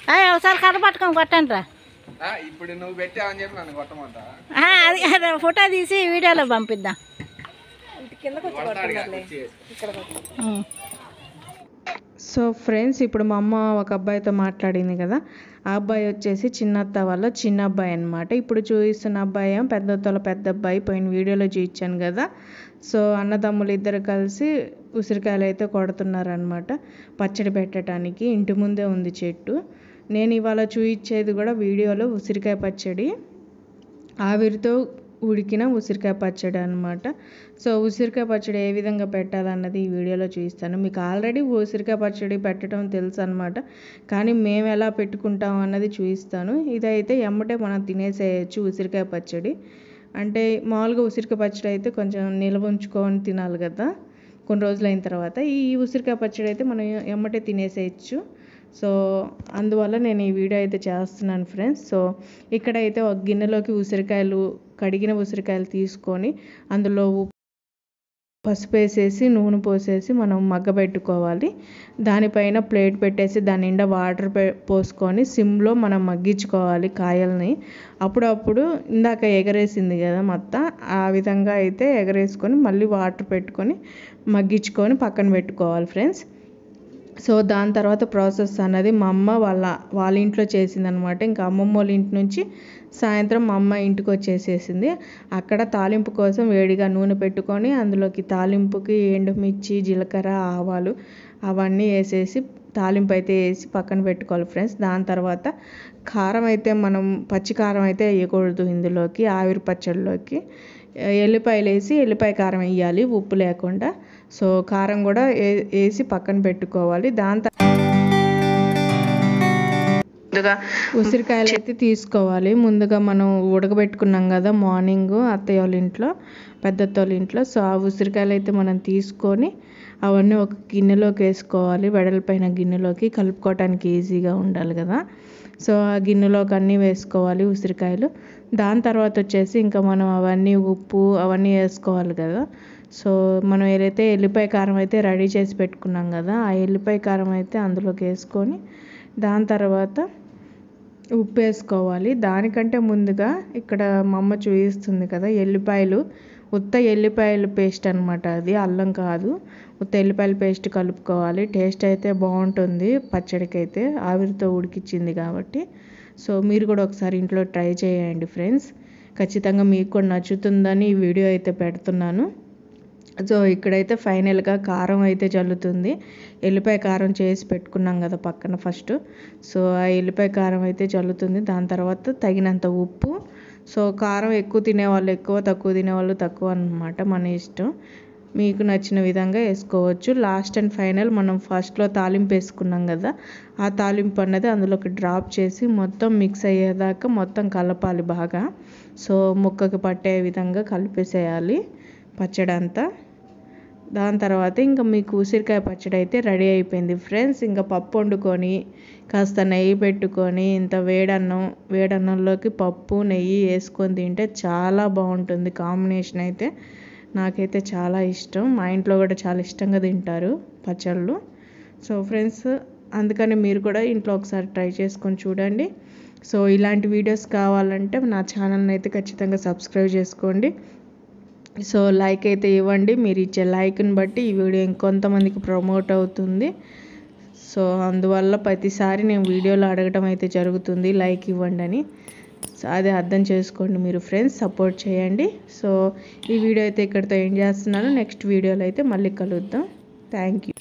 ఒకసారి కర్ర పట్టుకొని కొట్టండి రా. ఇప్పుడు నువ్వు పెట్టావని చెప్పి నన్ను కొట్టమంటా. అది ఫోటో తీసి వీడియోలో పంపిద్దాం. సో ఫ్రెండ్స్, ఇప్పుడు మా అమ్మ ఒక అబ్బాయితో మాట్లాడింది కదా, ఆ అబ్బాయి వచ్చేసి చిన్నత్త వాళ్ళ చిన్న అబ్బాయి అనమాట. ఇప్పుడు చూపిస్తున్న అబ్బాయి పెద్దత్తల పెద్ద అబ్బాయి, పోయిన వీడియోలో చూపించాను కదా. సో అన్నదమ్ములు ఇద్దరు కలిసి ఉసిరికాయలు అయితే కొడుతున్నారనమాట పచ్చడి పెట్టడానికి. ఇంటి ముందే ఉంది చెట్టు. నేను ఇవాళ చూపించేది కూడా వీడియోలో ఉసిరికాయ పచ్చడి, ఆవిరితో ఉడికిన ఉసిరికాయ పచ్చడి అనమాట. సో ఉసిరికాయ పచ్చడి ఏ విధంగా పెట్టాలన్నది ఈ వీడియోలో చూపిస్తాను. మీకు ఆల్రెడీ ఉసిరికాయ పచ్చడి పెట్టడం తెలుసు అనమాట, కానీ మేము ఎలా పెట్టుకుంటాం అన్నది చూపిస్తాను. ఇదైతే ఎమ్మటే మనం తినేసేయచ్చు ఉసిరికాయ పచ్చడి. అంటే మామూలుగా ఉసిరికాయ పచ్చడి అయితే కొంచెం నిల్వ ఉంచుకొని తినాలి కదా కొన్ని రోజులు అయిన తర్వాత. ఈ ఉసిరికాయ పచ్చడి అయితే మనం ఎమ్మటే తినేసేయచ్చు. సో అందువల్ల నేను ఈ వీడియో అయితే చేస్తున్నాను ఫ్రెండ్స్. సో ఇక్కడైతే ఒక గిన్నెలోకి ఉసిరికాయలు, కడిగిన ఉసిరికాయలు తీసుకొని అందులో పసుపు వేసేసి నూనె పోసేసి మనం మగ్గబెట్టుకోవాలి. దానిపైన ప్లేట్ పెట్టేసి దాని నిండా వాటర్ పోసుకొని సిమ్లో మనం మగ్గించుకోవాలి కాయల్ని. అప్పుడప్పుడు ఇందాక ఎగరేసింది కదా మొత్తం, ఆ విధంగా అయితే ఎగరేసుకొని మళ్ళీ వాటర్ పెట్టుకొని మగ్గించుకొని పక్కన పెట్టుకోవాలి ఫ్రెండ్స్. సో దాని తర్వాత ప్రాసెస్ అన్నది మా అమ్మ వాళ్ళ ఇంట్లో చేసిందనమాట. ఇంకా అమ్మమ్మ వాళ్ళ ఇంటి నుంచి సాయంత్రం మా అమ్మ ఇంటికి వచ్చేసేసింది. అక్కడ తాలింపు కోసం వేడిగా నూనె పెట్టుకొని అందులోకి తాలింపుకి ఎండుమిర్చి, జీలకర్ర, ఆవాలు అవన్నీ వేసేసి తాలింపు అయితే వేసి పక్కన పెట్టుకోవాలి ఫ్రెండ్స్. దాని తర్వాత కారం అయితే మనం పచ్చి కారం అయితే వేయకూడదు ఇందులోకి, ఆవిరి పచ్చడిలోకి. ఎల్లిపాయలు వేసి ఎల్లిపాయ కారం వేయాలి ఉప్పు లేకుండా. సో కారం కూడా వేసి పక్కన పెట్టుకోవాలి. దాని ముందుగా ఉసిరికాయలు అయితే తీసుకోవాలి. ముందుగా మనం ఉడకబెట్టుకున్నాం కదా మార్నింగ్ అత్తయ్య వాళ్ళ ఇంట్లో, పెద్దత్త వాళ్ళ ఇంట్లో. సో ఆ ఉసిరికాయలు అయితే మనం తీసుకొని అవన్నీ ఒక గిన్నెలోకి వేసుకోవాలి. వెడల్పైన గిన్నెలోకి, కలుపుకోవటానికి ఈజీగా ఉండాలి కదా. సో ఆ గిన్నెలోకి అన్నీ వేసుకోవాలి ఉసిరికాయలు. దాని తర్వాత వచ్చేసి ఇంకా మనం అవన్నీ ఉప్పు అవన్నీ వేసుకోవాలి కదా. సో మనం ఏదైతే ఎల్లిపాయ కారం అయితే రెడీ చేసి పెట్టుకున్నాం కదా, ఆ ఎల్లిపాయ కారం అయితే అందులోకి వేసుకొని దాని తర్వాత ఉప్పు వేసుకోవాలి. దానికంటే ముందుగా ఇక్కడ మా అమ్మ చూపిస్తుంది కదా, ఎల్లిపాయలు, ఉత్త ఎల్లిపాయల పేస్ట్ అనమాట, అది అల్లం కాదు, ఉత్త ఎల్లిపాయల పేస్ట్ కలుపుకోవాలి. టేస్ట్ అయితే బాగుంటుంది పచ్చడికి అయితే, ఆవిరితో ఉడికిచ్చింది కాబట్టి. సో మీరు కూడా ఒకసారి ఇంట్లో ట్రై చేయండి ఫ్రెండ్స్, ఖచ్చితంగా మీకు కూడా నచ్చుతుందని ఈ వీడియో అయితే పెడుతున్నాను. సో ఇక్కడైతే ఫైనల్గా కారం అయితే చల్లుతుంది. ఎల్లిపాయ కారం చేసి పెట్టుకున్నాం కదా పక్కన ఫస్ట్. సో ఆ ఎల్లిపాయ కారం అయితే చల్లుతుంది. దాని తర్వాత తగినంత ఉప్పు. సో కారం ఎక్కువ తినేవాళ్ళు ఎక్కువ, తక్కువ తినేవాళ్ళు తక్కువ అన్నమాట, మన ఇష్టం. మీకు నచ్చిన విధంగా వేసుకోవచ్చు. లాస్ట్ అండ్ ఫైనల్ మనం ఫస్ట్లో తాలింపు వేసుకున్నాం కదా, ఆ తాలింపు అన్నది అందులోకి డ్రాప్ చేసి మొత్తం మిక్స్ అయ్యేదాకా మొత్తం కలపాలి బాగా. సో ముక్కకి పట్టే విధంగా కలిపేసేయాలి పచ్చడి అంతా. దాని తర్వాత ఇంకా మీకు ఉసిరికాయ పచ్చడి అయితే రెడీ అయిపోయింది ఫ్రెండ్స్. ఇంకా పప్పు వండుకొని కాస్త నెయ్యి పెట్టుకొని ఇంత వేడన్నంలోకి పప్పు నెయ్యి వేసుకొని తింటే చాలా బాగుంటుంది కాంబినేషన్ అయితే. నాకైతే చాలా ఇష్టం, మా ఇంట్లో కూడా చాలా ఇష్టంగా తింటారు పచ్చళ్ళు. సో ఫ్రెండ్స్, అందుకని మీరు కూడా ఇంట్లో ఒకసారి ట్రై చేసుకొని చూడండి. సో ఇలాంటి వీడియోస్ కావాలంటే నా ఛానల్ని అయితే ఖచ్చితంగా సబ్స్క్రైబ్ చేసుకోండి. సో లైక్ అయితే ఇవ్వండి, మీరు ఇచ్చే లైక్ని బట్టి ఈ వీడియో ఇంకొంతమందికి ప్రమోట్ అవుతుంది. సో అందువల్ల ప్రతిసారి నేను వీడియోలో అడగటం అయితే జరుగుతుంది లైక్ ఇవ్వండి అని. సో అదే అర్థం చేసుకోండి మీరు ఫ్రెండ్స్, సపోర్ట్ చేయండి. సో ఈ వీడియో అయితే ఇక్కడితో ఎండ్ చేస్తున్నాను. నెక్స్ట్ వీడియోలో అయితే మళ్ళీ కలుద్దాం. Thank you.